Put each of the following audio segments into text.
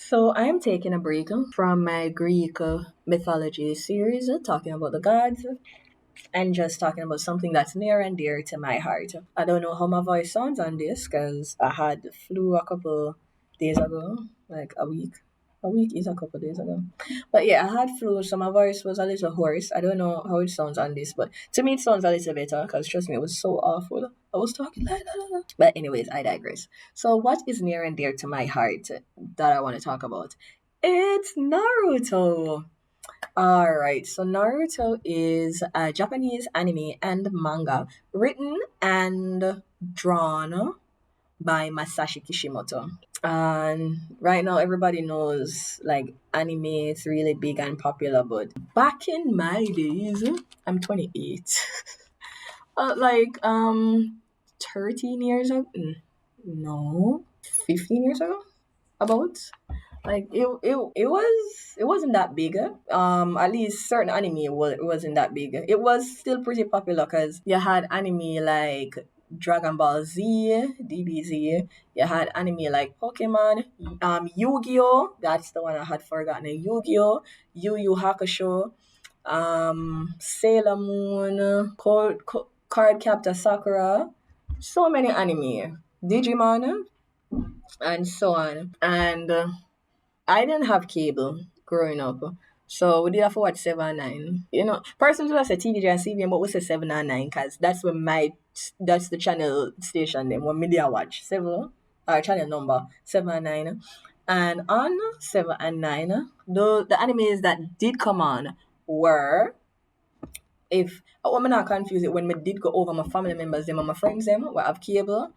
So I am taking a break from my Greek mythology series, talking about the gods, and just talking about something that's near and dear to my heart. I don't know how my voice sounds on this because I had the flu a couple days ago, like a week. A week is a couple days ago. But yeah, I had flu, so my voice was a little hoarse. I don't know how it sounds on this, but to me it sounds a little better because trust me, it was so awful. I was talking like that. But anyways, I digress. So what is near and dear to my heart that I want to talk about? It's Naruto. Alright, so Naruto is a Japanese anime and manga written and drawn by Masashi Kishimoto. And right now, everybody knows like anime is really big and popular, but back in my days, I'm 28. Like 13 years ago, no, 15 years ago, about. Like it wasn't that big. At least certain anime wasn't that big. It was still pretty popular because you had anime like Dragon Ball Z, DBZ. You had anime like Pokemon, Yu-Gi-Oh. That's the one I had forgotten. Yu-Gi-Oh, Yu Yu Hakusho, Sailor Moon, Card Captor Sakura. So many anime. Digimon and so on. And I didn't have cable growing up. So we did have to watch 7 and 9. You know, personally, I say TVJ and CBN, but we say 7 and 9 because that's the channel station then when media watch. 7, channel number 7 and 9. And on 7 and 9, the animes that did come on were, if, I'm not confused it, when we did go over my family members, them and my friends, them, we have cable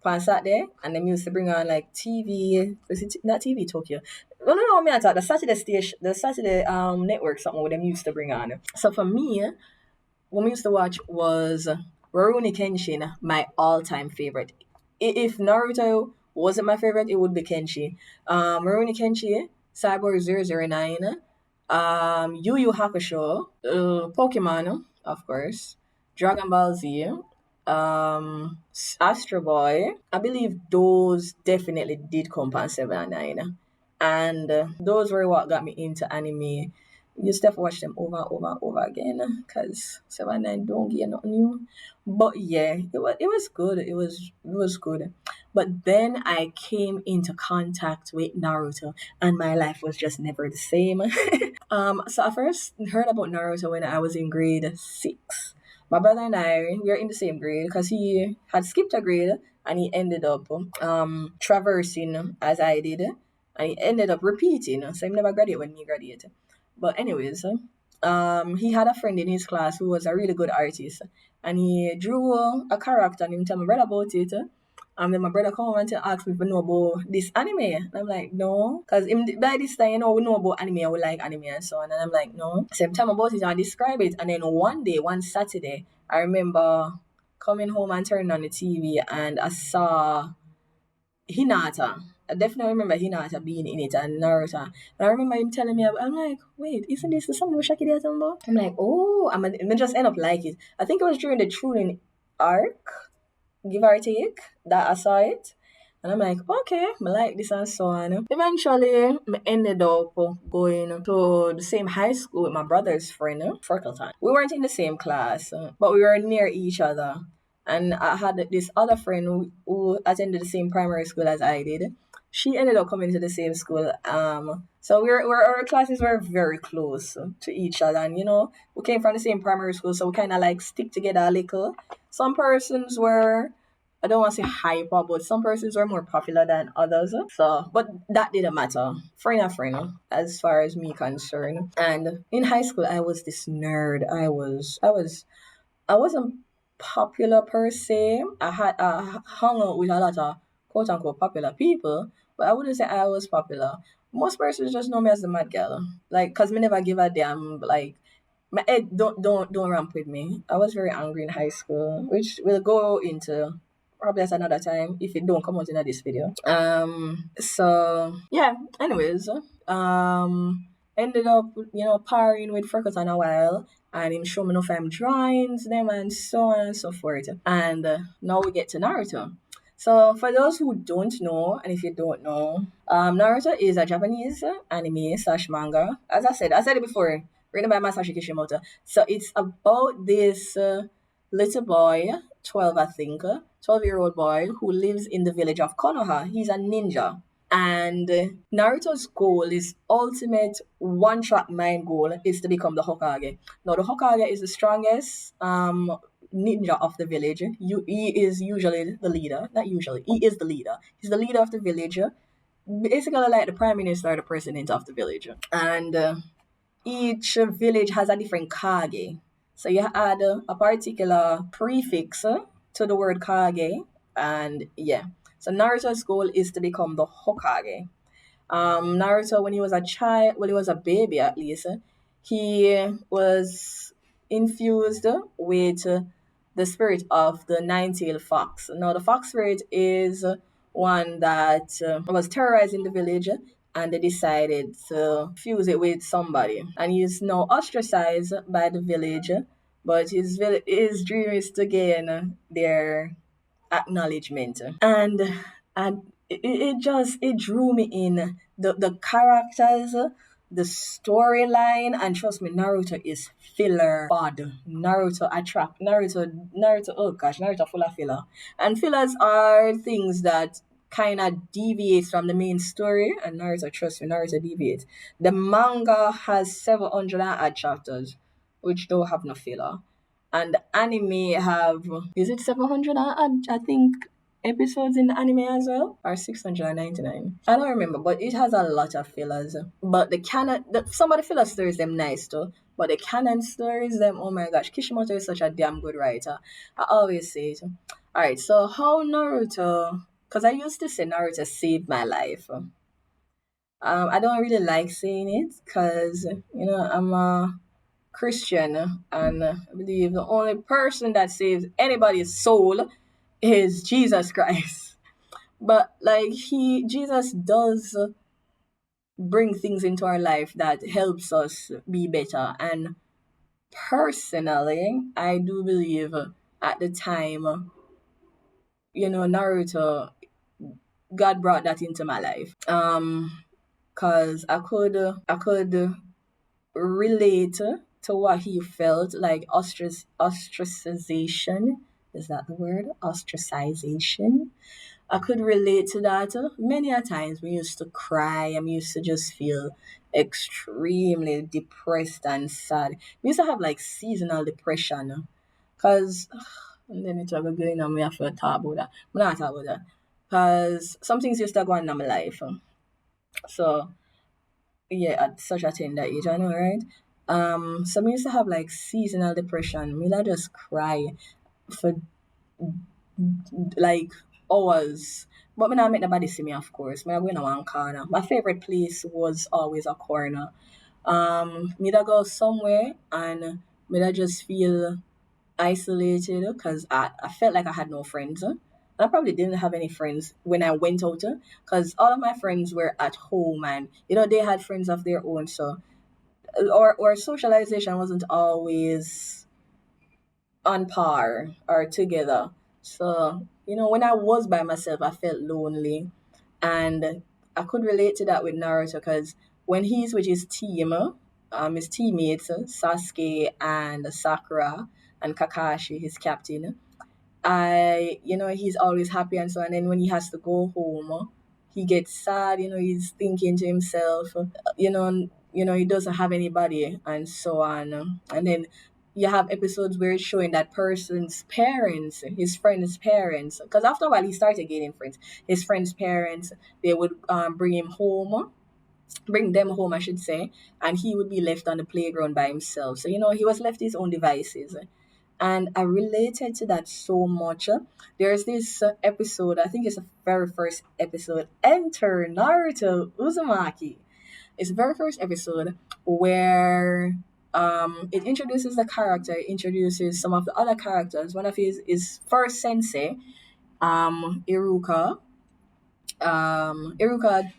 on Saturday, and them used to bring on like TV. Was it not TV Tokyo? No, no, no. Me I thought the Saturday station, the Saturday network, something with them used to bring on. So for me, what we used to watch was Rurouni Kenshin, my all-time favorite. If Naruto wasn't my favorite, it would be Kenshi. Rurouni Kenshi, Cyborg 009, Yu Yu Hakusho, Pokemon, of course, Dragon Ball Z, Astro Boy. I believe those definitely did come on 7 and 9. And those were what got me into anime. You still have to watch them over and over and over again because 7 and 9 don't get nothing new. But yeah, it was good. It was good. But then I came into contact with Naruto and my life was just never the same. So I first heard about Naruto when I was in grade 6. My brother and I, we were in the same grade because he had skipped a grade and he ended up traversing as I did. And he ended up repeating. So he never graduated when he graduated. But anyways, he had a friend in his class who was a really good artist. And he drew a character and he told my brother about it. And then my brother come home and ask me if I know about this anime. And I'm like, no. Because by this time, we know about anime and we like anime and so on. And I'm like, no. Same time about it, I describe it. And then one Saturday, I remember coming home and turning on the TV and I saw Hinata. I definitely remember Hinata being in it and Naruto. And I remember him telling me, I'm like, wait, isn't this the song with Shaki Dea Tumbo? I'm like, oh, I just end up like it. I think it was during the Chunin arc, give or take, that I saw it. And I'm like, okay, I like this and so on. Eventually, I ended up going to the same high school with my brother's friend, Freckleton. We weren't in the same class, but we were near each other. And I had this other friend who attended the same primary school as I did. She ended up coming to the same school. So our classes were very close to each other. And, we came from the same primary school, so we kind of like stick together a little. Some persons were, I don't want to say hyper, but some persons were more popular than others. So, but that didn't matter. Friend a friend, as far as me concerned. And in high school, I was this nerd. I wasn't popular per se. I hung out with a lot of quote unquote popular people, but I wouldn't say I was popular. Most persons just know me as the mad girl. Like, cause me never give a damn. Like, my head don't ramp with me. I was very angry in high school, which we'll go into probably at another time if it don't come out in this video. So yeah. Anyways, ended up partying with Freckleton a while, and him show me enough drawings them and so on and so forth. And now we get to Naruto. So for those who don't know, and if you don't know, Naruto is a Japanese anime slash manga. As I said it before, written by Masashi Kishimoto. So it's about this little boy, 12 I think, 12-year-old boy who lives in the village of Konoha. He's a ninja. And Naruto's goal, his ultimate one-track mind goal, is to become the Hokage. Now, the Hokage is the strongest ninja of the village. He is usually the leader. Not usually, he is the leader. He's the leader of the village. Basically, like the prime minister or the president of the village. And each village has a different Kage. So you add a particular prefix to the word Kage. And yeah. So Naruto's goal is to become the Hokage. Naruto, when he was a child, when he was a baby at least, he was infused with the spirit of the nine-tailed fox. Now, the fox spirit is one that was terrorizing the village, and they decided to fuse it with somebody. And he's now ostracized by the village, but his dream is to gain their acknowledgement. And it just it drew me in the characters, the storyline, and trust me, Naruto is filler bad. Naruto, oh gosh, Naruto full of filler. And fillers are things that kind of deviates from the main story, and Naruto, trust me, Naruto deviates. The manga has 700 and odd chapters, which don't have no filler. And the anime have, is it 700 I think episodes in the anime as well, or 699? I don't remember, but it has a lot of fillers. But some of the filler stories them nice too, but the canon stories them, oh my gosh, Kishimoto is such a damn good writer. I always say it. All right, so how Naruto, because I used to say Naruto saved my life. I don't really like saying it because I'm a Christian, and I believe the only person that saves anybody's soul is Jesus Christ. But like Jesus does bring things into our life that helps us be better. And personally, I do believe at the time, Naruto, God brought that into my life. Cause I could relate to what he felt like ostracization. Is that the word? Ostracization. I could relate to that many a times. We used to cry. I used to just feel extremely depressed and sad. We used to have like seasonal depression because let me talk again. I have to talk about that. I'm not talk about that because some things used to go on in my life. So yeah, at such a tender age, I know, right? So me used to have like seasonal depression. Me not just cry for like hours. But me not make nobody see me, of course. Me not go in a one corner. My favorite place was always a corner. Me that go somewhere and me that just feel isolated because I felt like I had no friends. I probably didn't have any friends when I went out because all of my friends were at home and they had friends of their own. So or socialization wasn't always on par or together. So, when I was by myself, I felt lonely. And I could relate to that with Naruto because when he's with his teammates, Sasuke and Sakura and Kakashi, his captain, he's always happy and so on. And then when he has to go home, he gets sad, he's thinking to himself, he doesn't have anybody and so on. And then you have episodes where it's showing that person's parents, his friend's parents, because after a while he started gaining friends. His friend's parents, they would bring them home, I should say, and he would be left on the playground by himself. So, he was left his own devices. And I related to that so much. There's this episode, I think it's the very first episode, Enter Naruto Uzumaki. It's the very first episode where it introduces the character, it introduces some of the other characters. One of his first sensei, Iruka. Iruka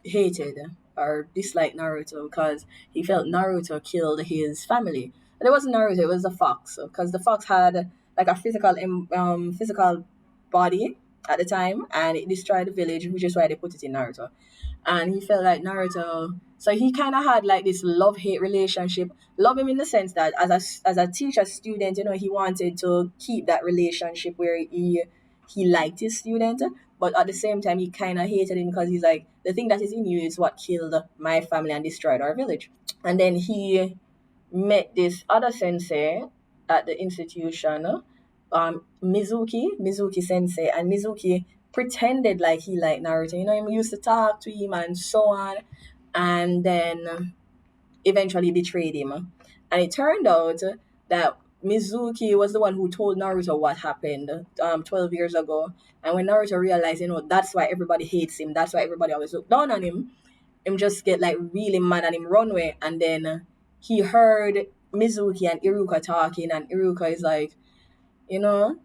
hated or disliked Naruto because he felt Naruto killed his family. But it wasn't Naruto; it was the fox. Because the fox had like a physical body, at the time, and it destroyed the village, which is why they put it in Naruto. And he felt like Naruto. So he kind of had like this love hate relationship. Love him in the sense that as a teacher student, he wanted to keep that relationship where he liked his student, but at the same time he kind of hated him because he's like, the thing that is in you is what killed my family and destroyed our village. And then he met this other sensei at the institution, Mizuki Sensei, and Mizuki pretended like he liked Naruto. He used to talk to him and so on, and then eventually betrayed him. And it turned out that Mizuki was the one who told Naruto what happened 12 years ago. And when Naruto realized, that's why everybody hates him, that's why everybody always look down on him just get like really mad and him run away. And then he heard Mizuki and Iruka talking, and Iruka is like, you know,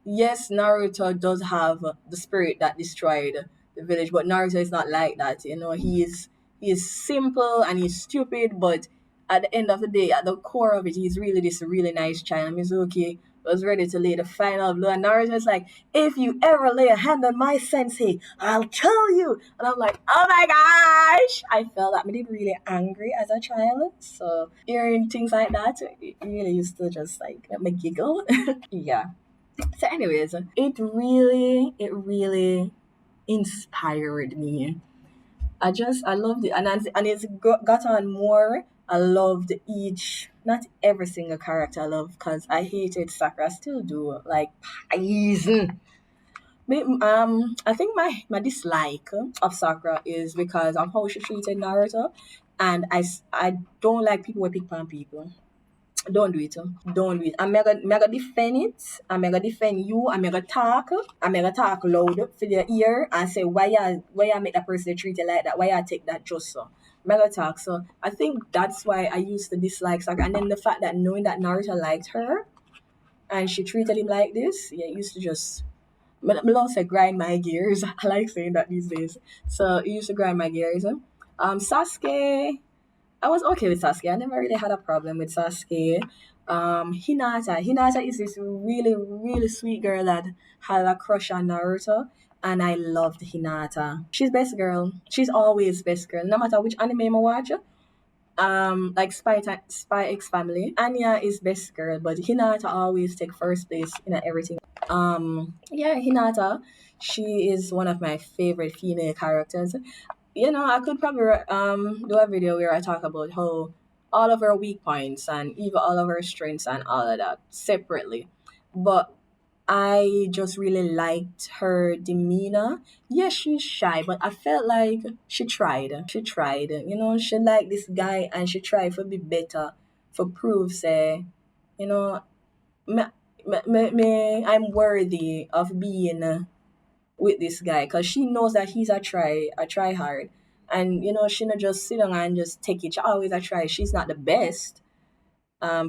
yes, Naruto does have the spirit that destroyed the village, but Naruto is not like that. He is simple and he's stupid, but at the end of the day, at the core of it, he's really this really nice child. Mizuki was ready to lay the final blow, and Naruto is like, "If you ever lay a hand on my sensei, I'll kill you." And I'm like, "Oh my gosh!" I felt that made me really angry as a child. So hearing things like that, it really used to just like make me giggle. Yeah. So, anyways, it really inspired me. I loved it, and it's got on more. I loved not every single character I love, because I hated Sakura. I still do. Like poison. I think my dislike of Sakura is because of how she treated Naruto, and I don't like people who pick on people. Don't do it. Don't do it. I'm gonna defend it. I'm gonna defend you. I'm gonna talk. I'm gonna talk loud for your ear and say why you make that person treat you like that. Why you take that just so. I'm gonna talk. So I think that's why I used to dislike Sakura. And then the fact that knowing that Naruto liked her and she treated him like this, yeah, it used to just. I love say grind my gears. I like saying that these days. So it used to grind my gears. Sasuke. I was okay with Sasuke. I never really had a problem with Sasuke. Hinata is this really, really sweet girl that had a crush on Naruto, and I loved Hinata. She's best girl. She's always best girl, no matter which anime I watch. Like Spy X Family. Anya is best girl, but Hinata always take first place in everything. Yeah, Hinata. She is one of my favorite female characters. I could probably do a video where I talk about how all of her weak points and even all of her strengths and all of that separately. But I just really liked her demeanor. Yes, she's shy, but I felt like she tried. She tried. She liked this guy and she tried to be better, for prove say, you know, me, I'm worthy of being with this guy, because she knows that he's a try hard, and she not just sit down and just take it. She always a try. She's not the best.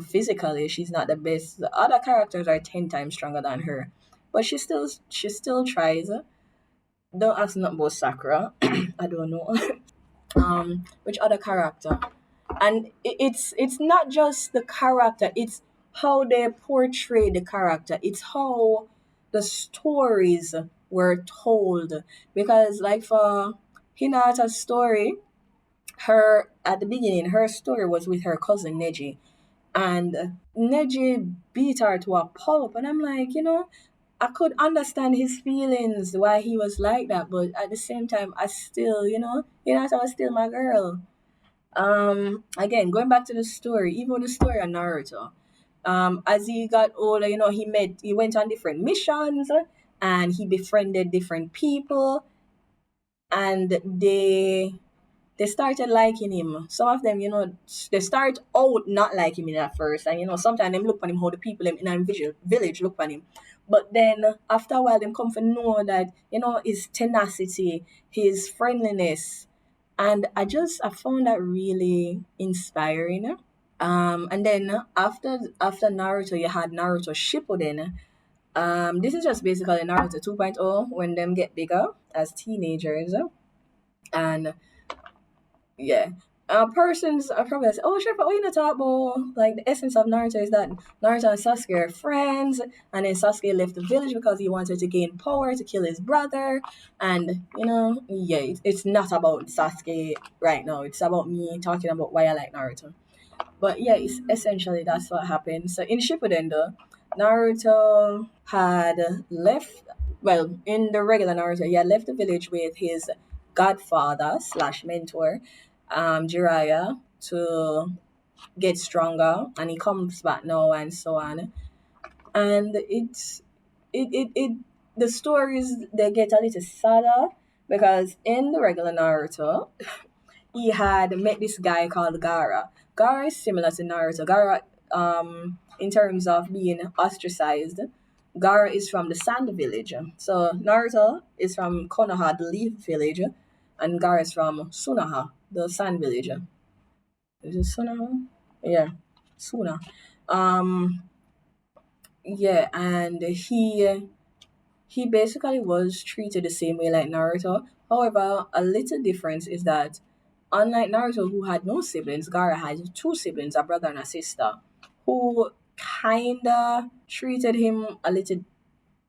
Physically, she's not the best. The other characters are 10 times stronger than her, but she still tries. Don't ask nothing about Sakura. I don't know. Which other character? And it's not just the character, it's how they portray the character, it's how the stories were told. Because like for Hinata's story, her at the beginning, her story was with her cousin Neji, and Neji beat her to a pulp, and I'm like, I could understand his feelings, why he was like that, but at the same time, I still, Hinata was still my girl. Again, going back to the story, even the story of Naruto. As he got older, he went on different missions, and he befriended different people, and they started liking him. Some of them, they start out not liking him at first, and sometimes them look on him how the people in a village look on him. But then after a while, them come to know that his tenacity, his friendliness, and I found that really inspiring. And then after Naruto, you had Naruto Shippuden. This is just basically Naruto 2.0 when them get bigger as teenagers, and yeah. persons are probably say, "Oh, sure, but what you not talk about? Like the essence of Naruto is that Naruto and Sasuke are friends, and then Sasuke left the village because he wanted to gain power to kill his brother." And yeah, it's not about Sasuke right now. It's about me talking about why I like Naruto. But yeah, it's essentially that's what happened. So in Shippuden, though, Naruto had left. Well, in the regular Naruto, he had left the village with his godfather slash mentor, Jiraiya, to get stronger, and he comes back now and so on. And it the stories they get a little sadder because in the regular Naruto, he had met this guy called Gara. Gara is similar to Naruto. Gara, in terms of being ostracized, Gara is from the Sand Village. So Naruto is from Konoha, the Leaf Village, and Gara is from Sunaha, the Sand Village. Is it Sunaha? Yeah, Suna. Um, yeah, and he basically was treated the same way like Naruto. However, a little difference is that unlike Naruto, who had no siblings, Gaara had two siblings, a brother and a sister, who kinda treated him a little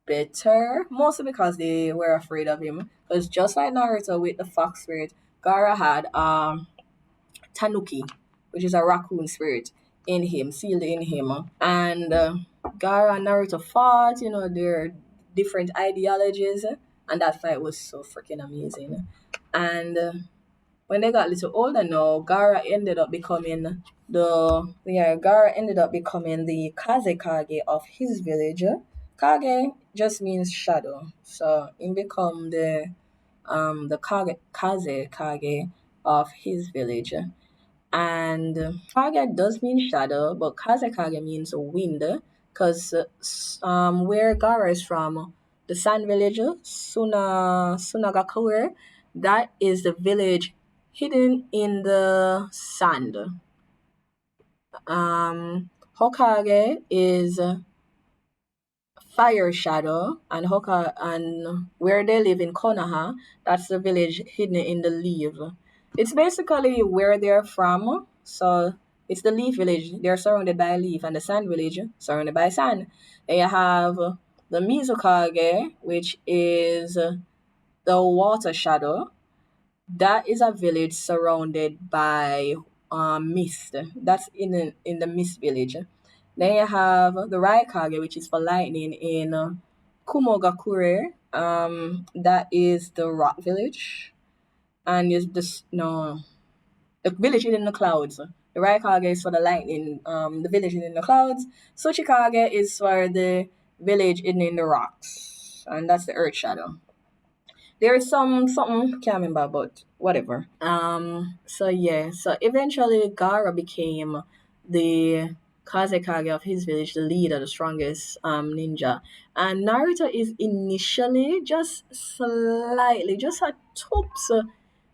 better, mostly because they were afraid of him. Because just like Naruto with the fox spirit, Gaara had Tanuki, which is a raccoon spirit, in him, sealed in him. And Gaara and Naruto fought, their different ideologies, and that fight was so freaking amazing. And when they got a little older now, Gara ended up becoming the Kazekage of his village. Kage just means shadow. So he become the Kazekage of his village. And Kage does mean shadow, but Kazekage means wind, because where Gara is from, the sand village, Sunagakure, that is the village hidden in the sand. Hokage is fire shadow, and where they live in Konoha, that's the village hidden in the leaf. It's basically where they're from. So it's the leaf village. They're surrounded by leaf, and the sand village surrounded by sand. Then you have the Mizukage, which is the water shadow. That is a village surrounded by mist. That's in the mist village. Then you have the Raikage, which is for lightning in Kumogakure. That is the rock village, and is this no the village is in the clouds. The Raikage is for the lightning. The village is in the clouds. Tsuchikage is for the village in the rocks, and that's the Earth Shadow. There is something can't remember, but whatever. So yeah, so eventually Gara became the Kazekage of his village, the leader, the strongest ninja. And Naruto is initially just slightly, just a toops,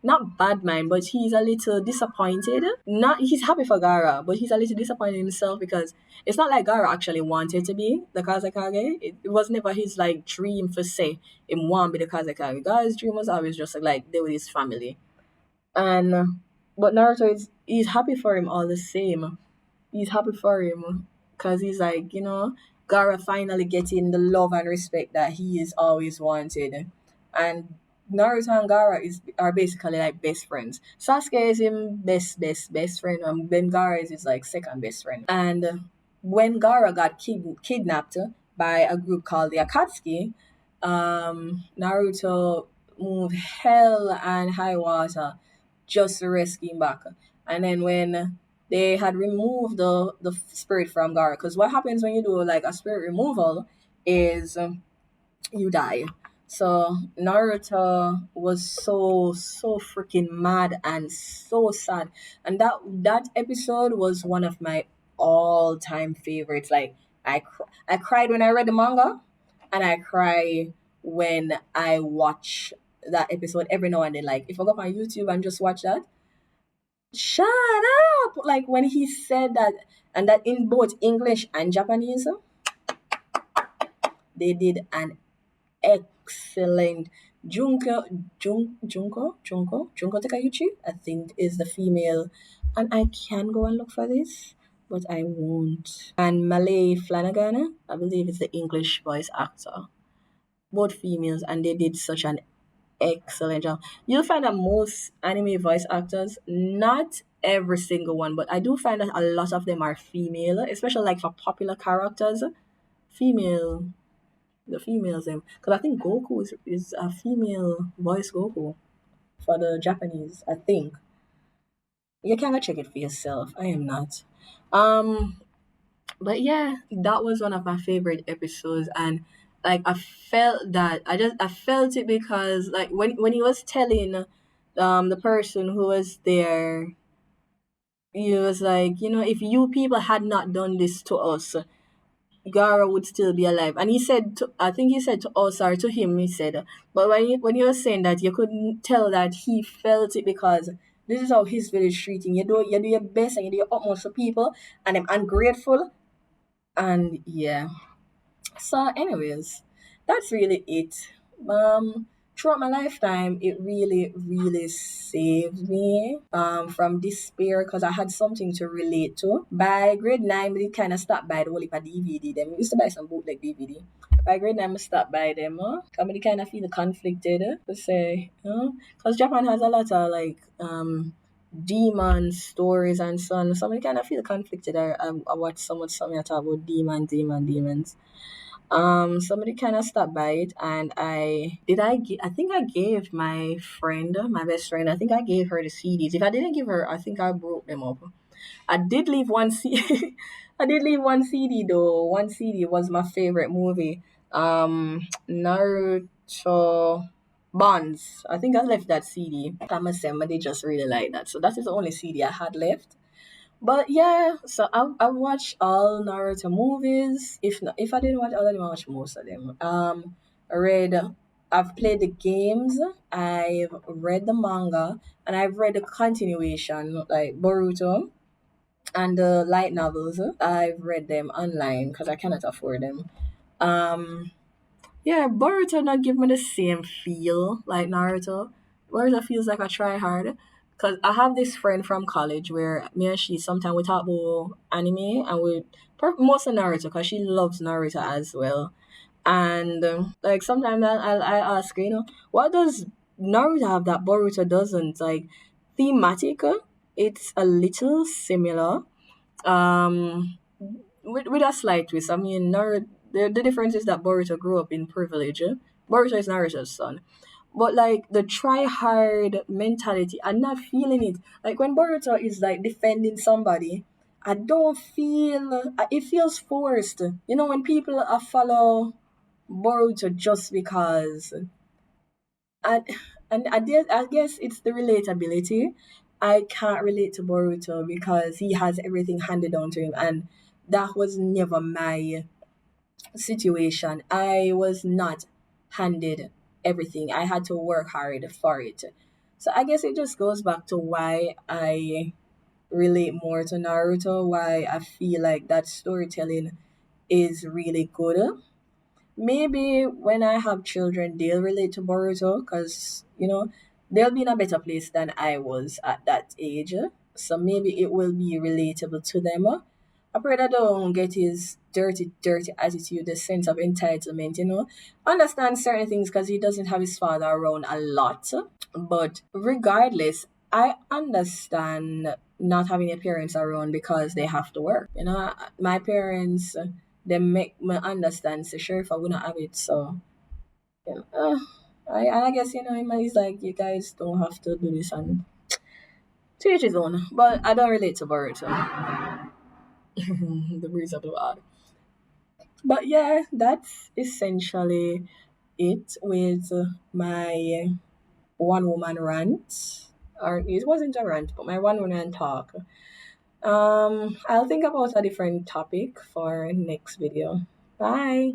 not bad mind, but he's a little disappointed. Not he's happy for Gara, but he's a little disappointed in himself because it's not like Gara actually wanted to be the Kazekage. It was never his like dream for say him want be the Kazekage. Gara's dream was always just like there with his family. And but Naruto is he's happy for him all the same. He's happy for him because he's like, Gara finally getting the love and respect that he is always wanted. And Naruto and Gara are basically like best friends. Sasuke is him best friend, and then Gara is his like second best friend. And when Gara got kidnapped by a group called the Akatsuki, Naruto moved hell and high water just to rescue him back. And then when they had removed the spirit from Gara, because what happens when you do like a spirit removal is you die. So Naruto was so freaking mad and so sad, and that episode was one of my all time favorites. Like I cried when I read the manga, and I cry when I watch that episode every now and then. Like if I go on YouTube and just watch that, shut up! Like when he said that, and that in both English and Japanese, they did an excellent Junko Takayuchi, I think is the female, and I can go and look for this, but I won't. And Malay Flanagan, I believe is the English voice actor. Both females, and they did such an excellent job. You'll find that most anime voice actors, not every single one, but I do find that a lot of them are female, especially like for popular characters. Female, the females, them. Because I think Goku is a female voice Goku for the Japanese, I think. You can go check it for yourself. I am not. Um, but yeah, that was one of my favorite episodes, and like I felt that I felt it because like when he was telling the person who was there, he was like, if you people had not done this to us, Gara would still be alive. And he said, I think he said to us or to him, he said, but when he was saying that, you couldn't tell that he felt it because this is how his village treating you. You do your best and you do your utmost for people, and I'm ungrateful. And yeah. So, anyways, that's really it. Throughout my lifetime, it really, really saved me from despair because I had something to relate to. By grade 9, we kind of stopped by the whole heap of DVD. Them we used to buy some bootleg DVD. By grade 9, I stopped by them. Because kind of feel conflicted to say, because Japan has a lot of like demon stories and so on. So I kind of feel conflicted. I watched someone talk about demons. Somebody kind of stopped by it, and I think I gave my friend, my best friend, I think I gave her the CDs. If I didn't give her, I think I broke them up. I did leave one CD. I did leave one CD though. One CD was my favorite movie. Naruto Bonds. I think I left that CD. Tamasema, they just really like that. So that is the only CD I had left. But yeah, so I watched all Naruto movies. If I didn't watch all of them, I watched most of them. I read, I've played the games. I've read the manga, and I've read the continuation like Boruto and the light novels. I've read them online because I cannot afford them. Um, yeah, Boruto not give me the same feel like Naruto. Boruto feels like I try hard. Cause I have this friend from college where me and she sometimes we talk about anime and most of Naruto because she loves Naruto as well. And like sometimes I ask her, what does Naruto have that Boruto doesn't? Like thematic, it's a little similar. Um, with a slight twist. I mean, the difference is that Boruto grew up in privilege. Boruto is Naruto's son. But like the try hard mentality, I'm not feeling it. Like when Boruto is like defending somebody, I don't feel it feels forced. When people follow Boruto just because, and I guess it's the relatability. I can't relate to Boruto because he has everything handed down to him, and that was never my situation. I was not handed everything. I had to work hard for it. So I guess it just goes back to why I relate more to Naruto, why I feel like that storytelling is really good. Maybe when I have children, they'll relate to Boruto because, they'll be in a better place than I was at that age. So maybe it will be relatable to them. I pray that they don't get his dirty, dirty attitude, the sense of entitlement, Understand certain things because he doesn't have his father around a lot. But regardless, I understand not having your parents around because they have to work. My parents, they make me understand. So sure, if I wouldn't have it, so yeah. I guess it's like you guys don't have to do this and to each his own. But I don't relate to Boruto. The breeze of the wild. But yeah, that's essentially it with my one woman rant. Or it wasn't a rant, but my one woman talk. I'll think about a different topic for next video. Bye.